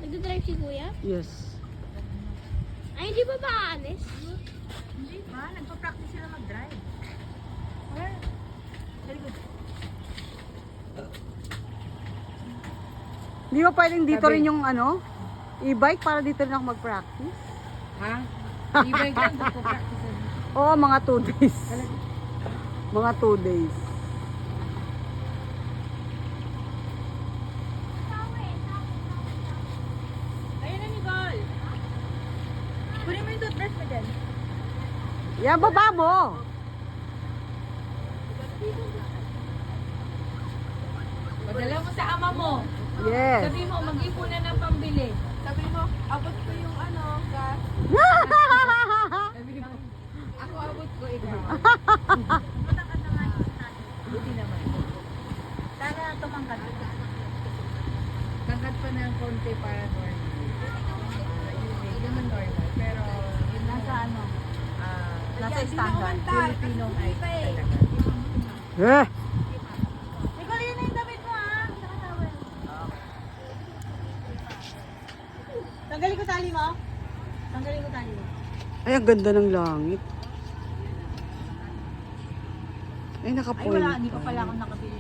Nagdadrive si Kuya? Yes. Ay, hindi ba aalis? Hindi ba? Nagpa-practice sila mag-drive. Where? Very good. Di ba pwedeng dito Sabi. rin yung ano? E-bike para dito rin ako mag-practice? Ha? E-bike lang, nagpa-practice sila. Oo, mga 2 days. Mga 2 days. Ayun na, Nicole. Kunin mo yung toothbrush mo dyan. Yan, baba mo! Padala mo sa ama mo. Yes. Sabi mo, mag-ipon na ng pambili. Sabi mo, abot ko yung ano, gas. Sabi mo, ako abot ko, ikaw. Buti naman. Sana tumangkat. Tangkat pa ng konti para normal. Hindi naman normal, pero yun nasa ano, nasa standard. Filipino height talaga. Eh! Nicole, yun na yung damit mo ha. Tanggalin ko tali mo. Tanggalin ko tali mo. Ay, ang ganda ng langit. Ay, Ay nakapoint. wala, hindi pa pala ako nakabili.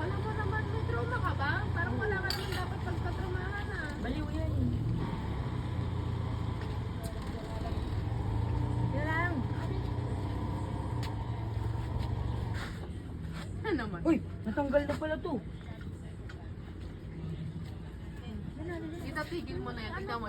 Alam mo naman, may trauma ka ba? Parang wala ka naman dapat pagpatraumahan ah. Baliw yan. Yan lang. Ano naman? Uy, natanggal na pala to. Tita, tigil mo na yan. Tignan mo.